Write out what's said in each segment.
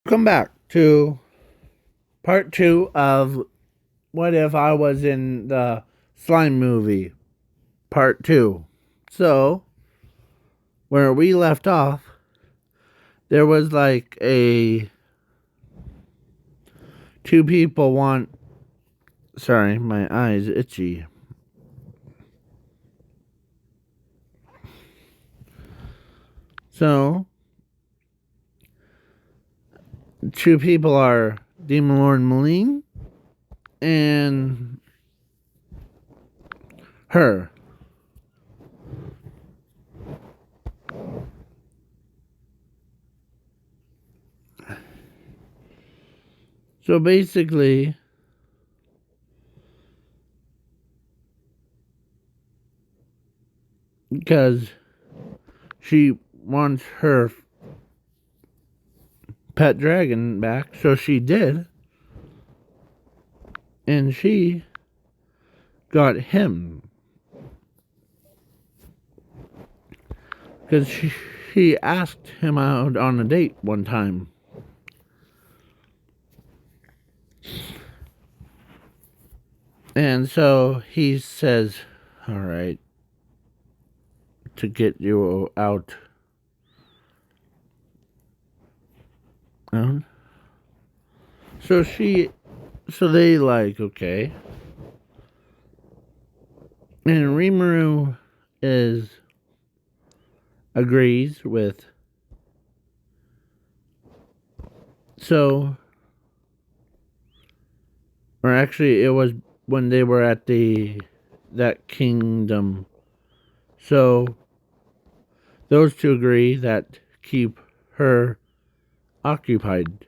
Come back to part two of What If I Was in the Slime Movie, part two. So, where we left off, there was like a two people want. Sorry, my eyes itchy. So, two people are Demon Lord Maline and her. So basically, because she wants her pet dragon back, so she did, and she got him because she asked him out on a date one time. And so he says, all right, to get you out. Um, so they like, okay. And Rimuru agrees with, so, or actually it was when they were at that kingdom. So those two agree that keep her occupied.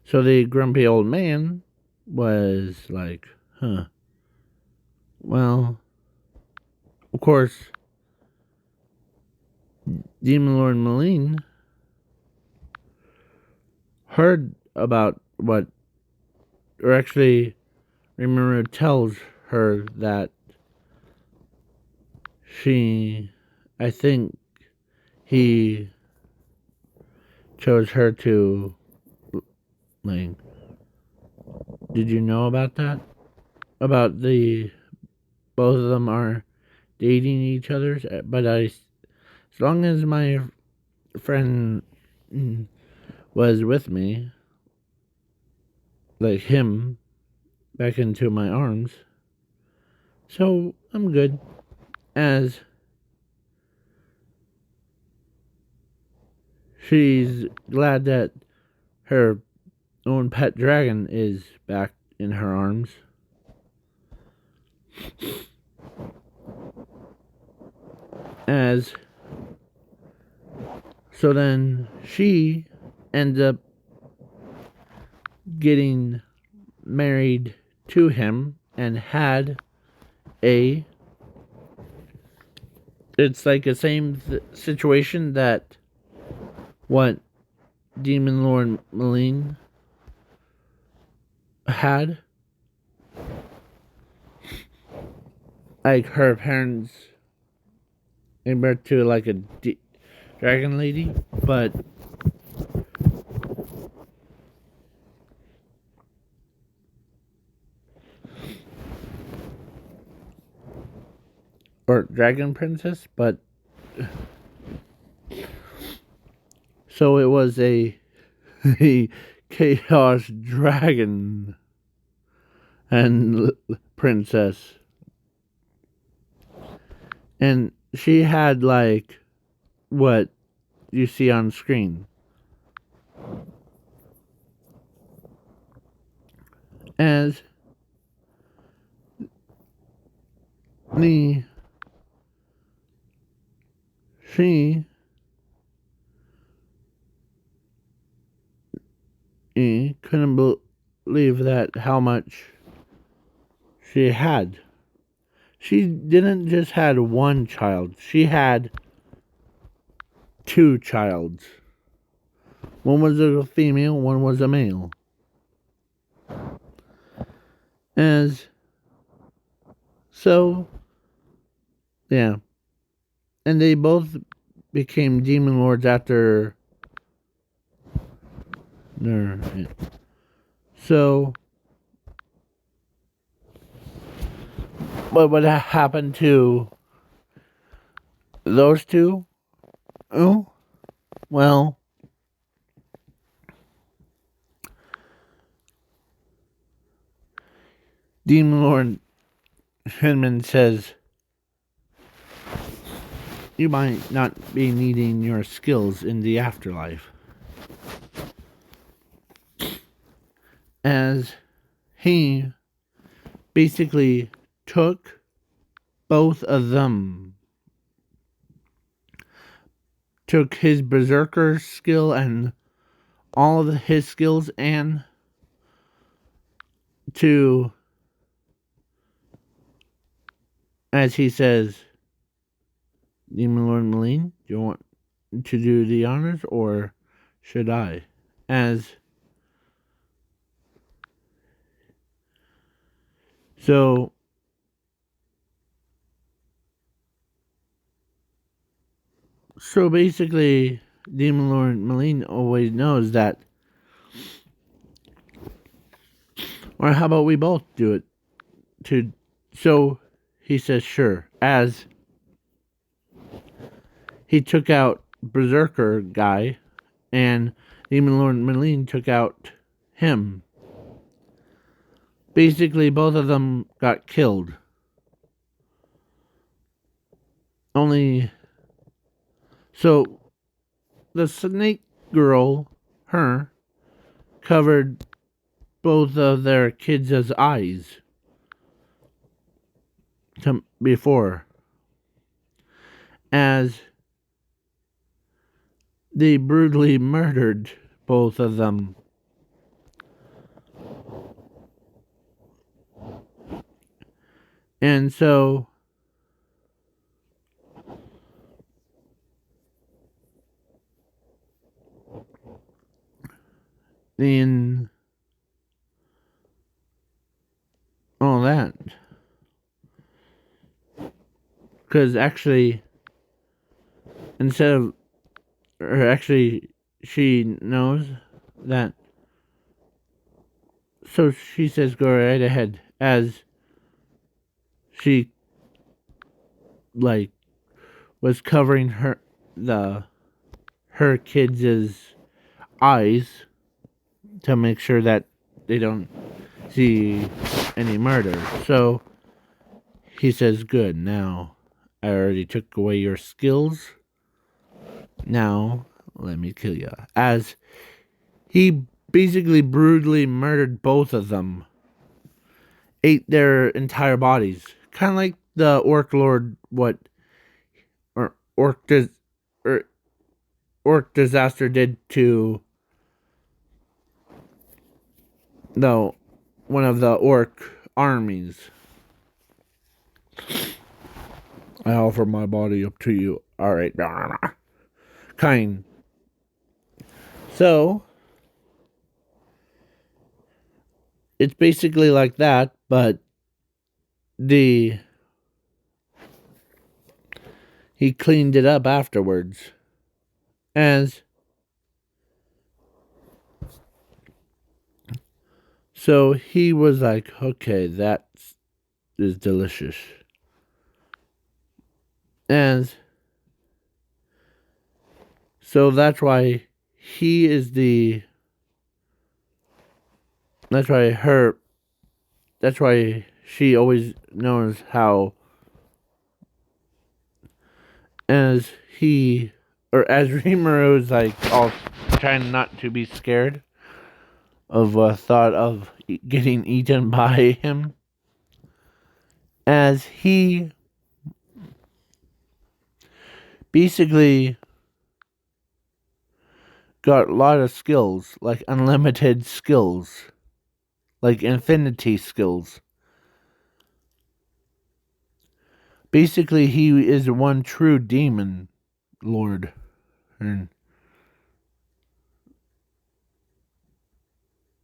So the grumpy old man was like, huh. Well, of course, Demon Lord Maline heard about what, or actually, Rimuru tells her that I think he chose her to, like, did you know about that? About both of them are dating each other, but as long as my friend was with me, like him, back into my arms, so I'm good. As she's glad that her own pet dragon is back in her arms. As so then she ends up getting married to him and had a it's like the same situation that what Demon Lord Maline had. Like her parents gave birth to like a dragon lady, but or dragon princess, but so it was a chaos dragon and princess, and she had like what you see on screen. As the she couldn't believe that how much she had. She didn't just had one child. She had two childs. One was a female, one was a male. As so, yeah. And they both became demon lords after So, what would happen to those two? Oh, well, Demon Lord Hinman says you might not be needing your skills in the afterlife. As he basically took both of them, took his berserker skill and all of his skills, and to, as he says, Demon Lord Malign, do you want to do the honors or should I? So basically, Demon Lord Malign always knows that. Or how about we both do it? So he says sure. As he took out Berserker guy, and Demon Lord Malign took out him. Basically, both of them got killed. Only so the snake girl, her, covered both of their kids' eyes before, as they brutally murdered both of them. And so in all that, because actually, instead of, or actually, she knows that. So she says, "Go right ahead." As she was covering her kids' eyes to make sure that they don't see any murder. So he says, "Good. Now I already took away your skills. Now let me kill you." As he basically brutally murdered both of them, ate their entire bodies, kind of like the Orc Lord, Orc Disaster did to one of the Orc armies. I offer my body up to you. All right, kind. So it's basically like that, but he cleaned it up afterwards. As so he was like, okay, that is delicious. And so that's why he is that's why she always knows how, as Rimuru is like all trying not to be scared of thought of getting eaten by him, as he basically got a lot of skills, like unlimited skills, like infinity skills. Basically, he is one true demon lord. And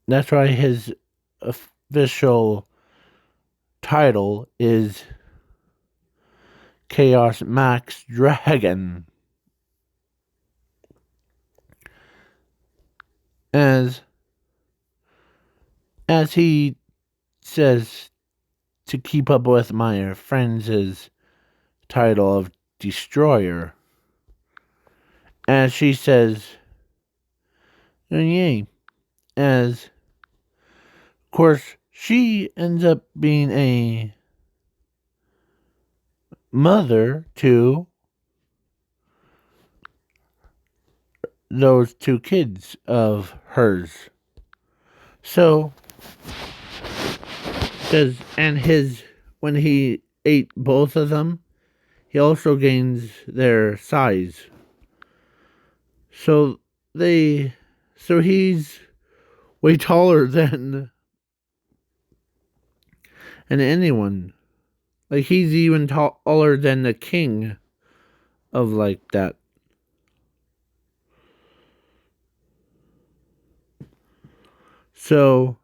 that's why his official title is Chaos Max Dragon. as he says to keep up with my friend's title of Destroyer, as she says, oh, yay, as of course she ends up being a mother to those two kids of hers. So, when he ate both of them, he also gains their size. So he's way taller than anyone. Like, he's even taller than the king of, like, that. So,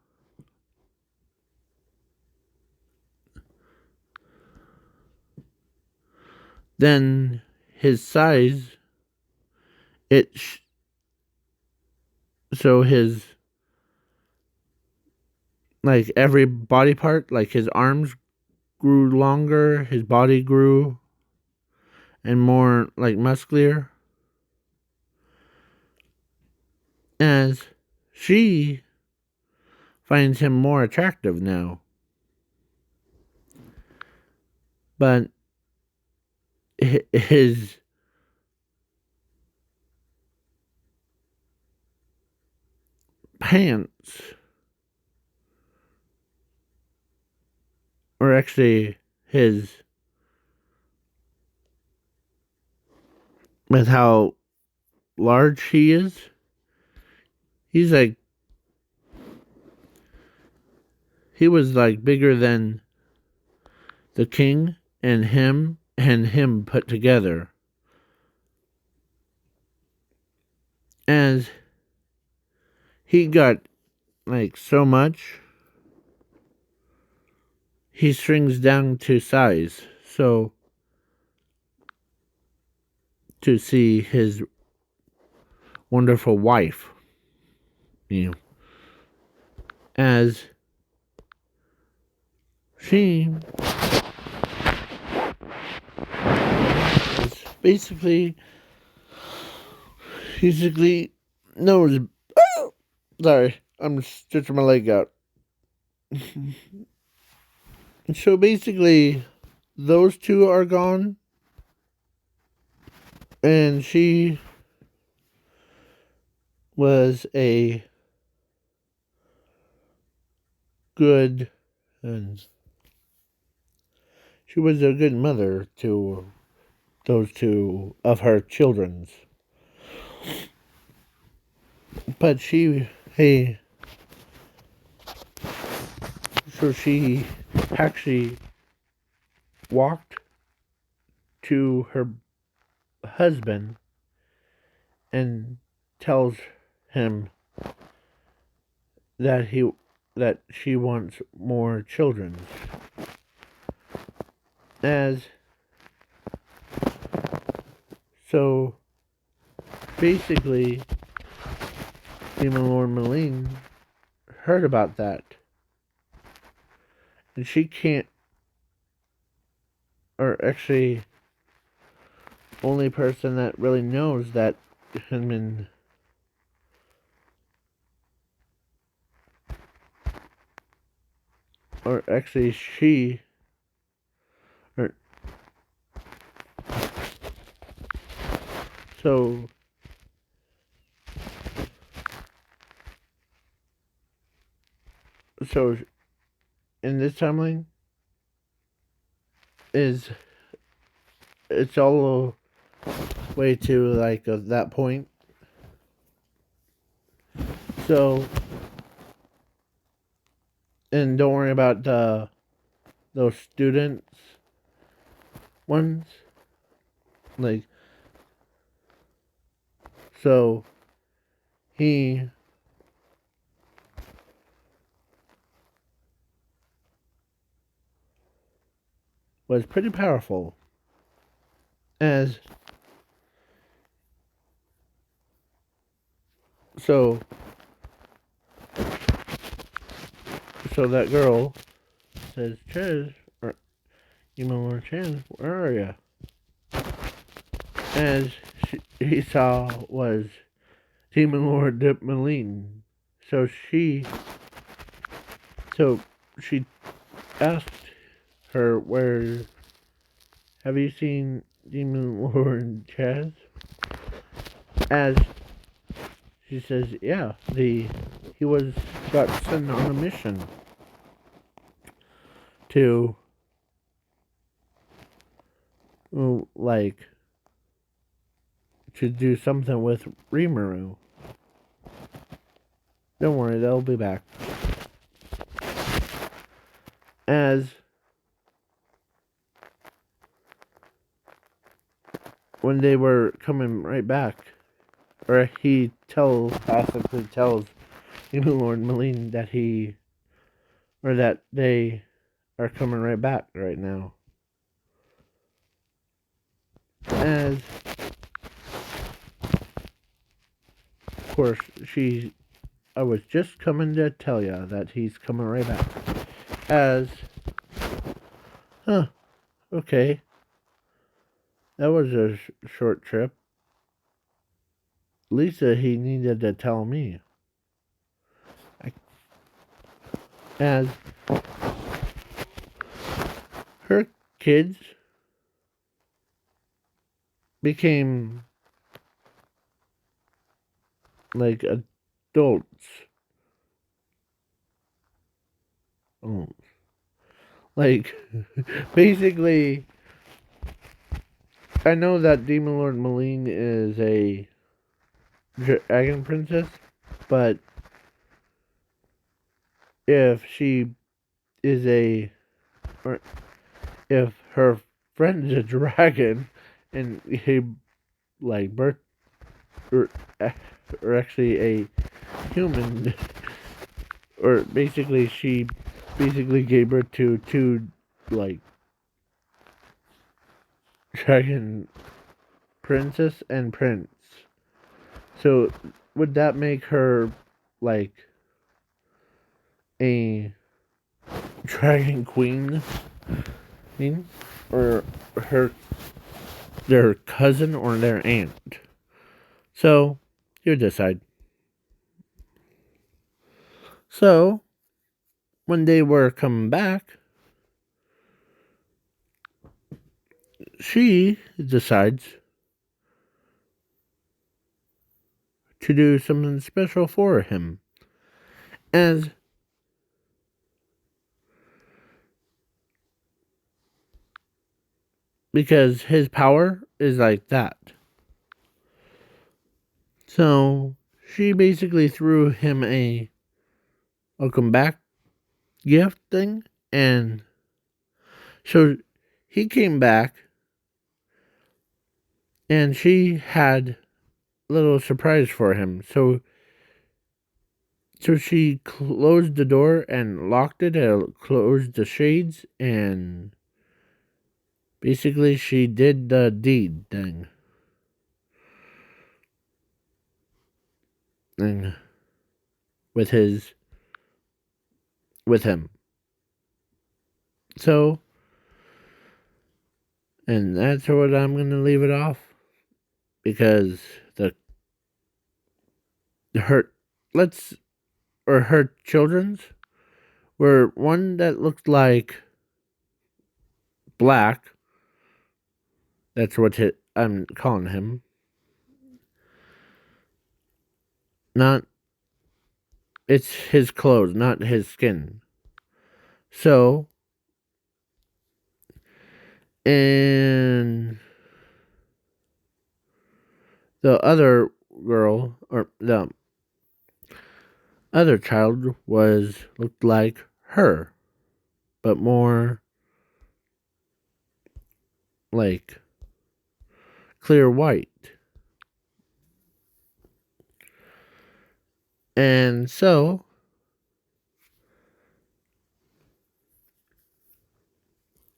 then his size, so his, like, every body part, like his arms grew longer, his body grew, and more, like, muscular. As she finds him more attractive now. But his pants, or actually with how large he is, he was like bigger than the king and him put together. As he got, like, so much, he shrinks down to size. So, to see his wonderful wife, you know, as she is basically knows. Sorry, I'm stretching my leg out. So basically, those two are gone, and she was a good, and she was a good mother to those two of her children's. But so she actually walked to her husband and tells him that she wants more children. As so basically, Demon Lord Maline heard about that, and she can't, or actually, only person that really knows that him and or actually she, or so in this timeline is it's all the way to, like, that point. So, and don't worry about those students ones, like, so he was pretty powerful, as so So that girl says, Ches, or Demon Lord Ches, where are you? As he saw was Demon Lord Dip Maline. So she asked her, where have you seen Demon Lord Chaz? As she says, yeah, he got sent on a mission to like to do something with Rimuru. Don't worry, they'll be back. As when they were coming right back, or he basically tells Demon Lord Maline that that they are coming right back right now. As of course I was just coming to tell ya that he's coming right back. As okay, that was a short trip. Lisa, he needed to tell me. As her kids became like adults. Like, basically, I know that Demon Lord Maline is a dragon princess, but if she is or if her friend is a dragon, and he like birth or, or actually a human, or basically she basically gave birth to two like dragon princess and prince. So would that make her like a dragon queen? Or their cousin or their aunt? So you decide. So when they were coming back, she decides to do something special for him. As because his power is like that. So she basically threw him a welcome back gift thing, and so he came back, and she had a little surprise for him. So she closed the door and locked it and closed the shades, and basically she did the deed thing. And with him. So, and that's what I'm going to leave it off, because her children's were one that looked like Black. That's what I'm calling him. Not, it's his clothes, not his skin. So, and the other girl, or the other child, looked like her, but more like clear white. And so,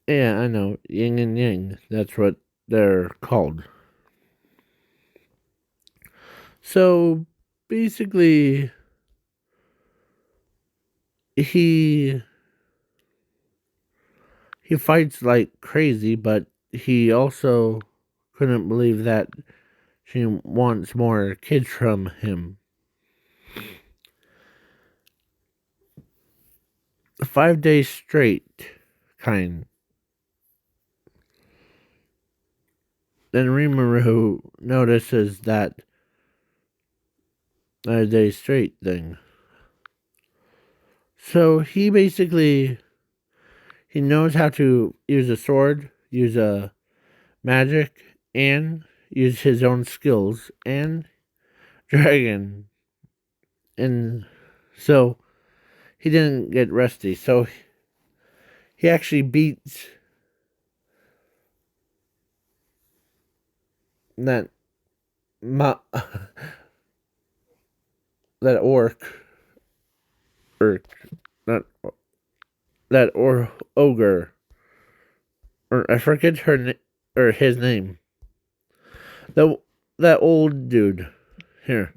yeah, I know, yin and yang, that's what they're called. So, basically, he fights like crazy, but he also couldn't believe that she wants more kids from him. 5 days straight, kind. Then Rimuru notices that 5 days straight thing. So he basically knows how to use a sword, use a magic, and use his own skills and dragon. And so he didn't get rusty. So he actually beats that that or not that ogre, or I forget or his name. That old dude here.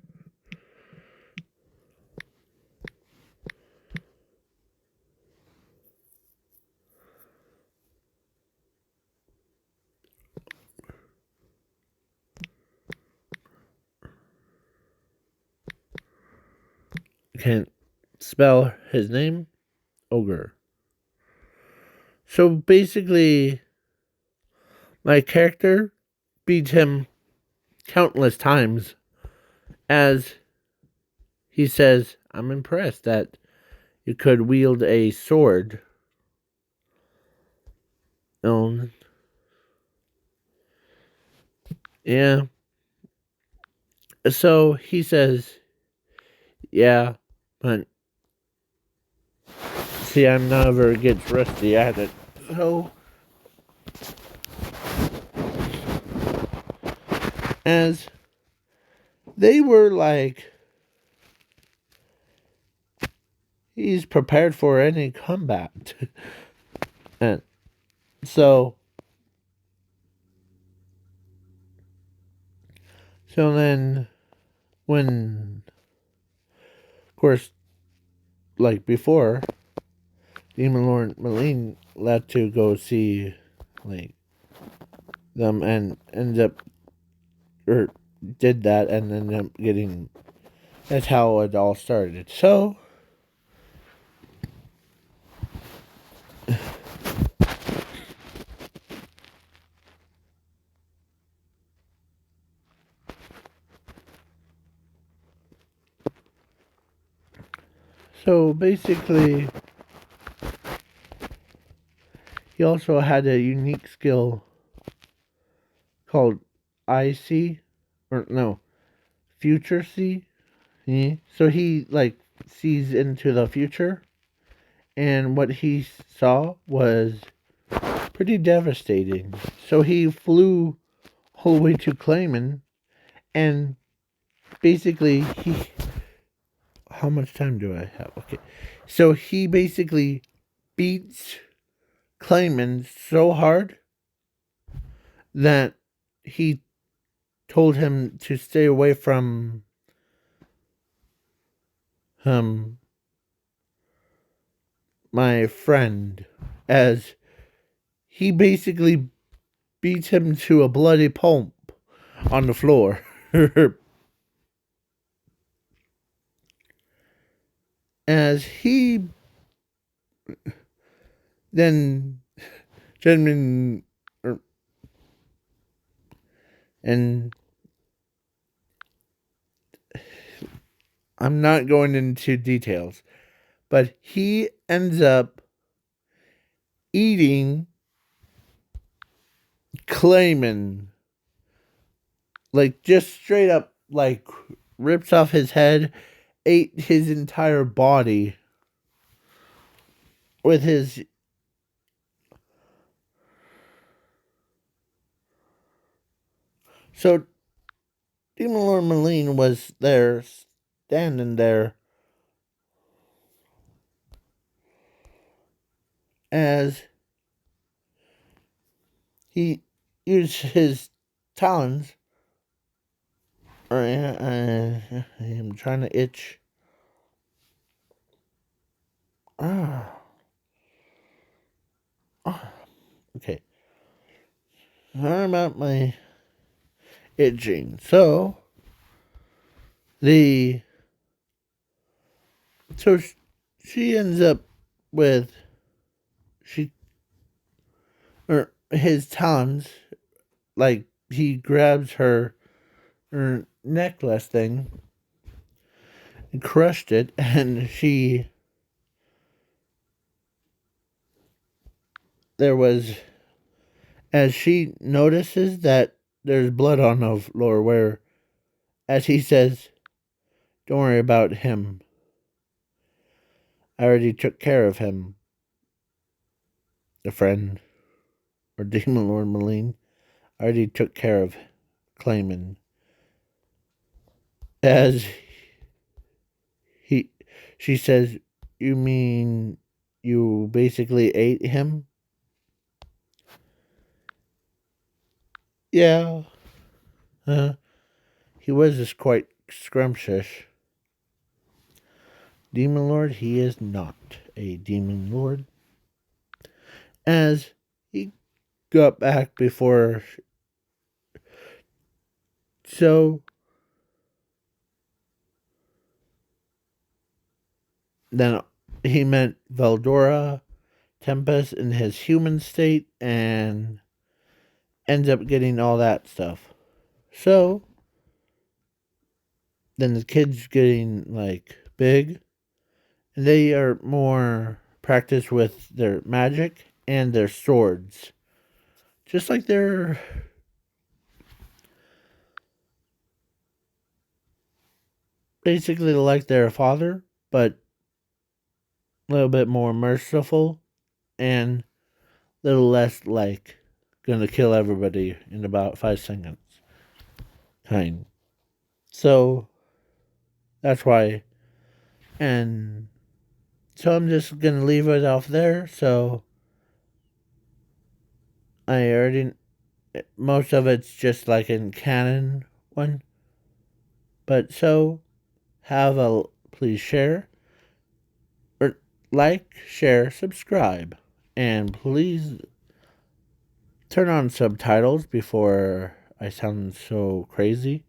Can't spell his name. Ogre. So basically, my character beats him countless times, as he says, "I'm impressed that you could wield a sword." Yeah. So he says, "Yeah, but see, I'm never gets rusty at it." So as they were like, he's prepared for any combat. And so then when, of course, like before, Demon Lord Maline left to go see like them and ended up or did that and ended up getting, that's how it all started. So basically, he also had a unique skill called IC, or no, Future See. Yeah. So he like sees into the future, and what he saw was pretty devastating. So he flew all the way to Clayman, and basically he. How much time do I have? Okay, so he basically beats Clayman so hard that he told him to stay away from um my friend, as he basically beats him to a bloody pulp on the floor. As he then gentleman and I'm not going into details, but he ends up eating Clayman, like just straight up, like rips off his head, ate his entire body with his. So Demon Lord Maline was there, standing there, as he used his talons. I'm trying to itch. Okay. How about my itching? So the so she ends up with she or his talons, like he grabs her necklace thing and crushed it, and there was as she notices that there's blood on the floor, where as he says, "Don't worry about him. I already took care of him." The friend or Demon Lord Maline already took care of Clayman. As he she says, "You mean you basically ate him?" Yeah. He was just quite scrumptious. Demon Lord, he is not a Demon Lord. As he got back before, so then he met Veldora Tempest in his human state and ends up getting all that stuff. So then the kids getting like big, and they are more practiced with their magic and their swords, just like they're basically like their father, but a little bit more merciful and a little less like gonna kill everybody in about 5 seconds kind. So that's why. And so I'm just gonna leave it off there. So I already most of it's just like in canon one. But so have a please share or like, share, subscribe, and please turn on subtitles before I sound so crazy.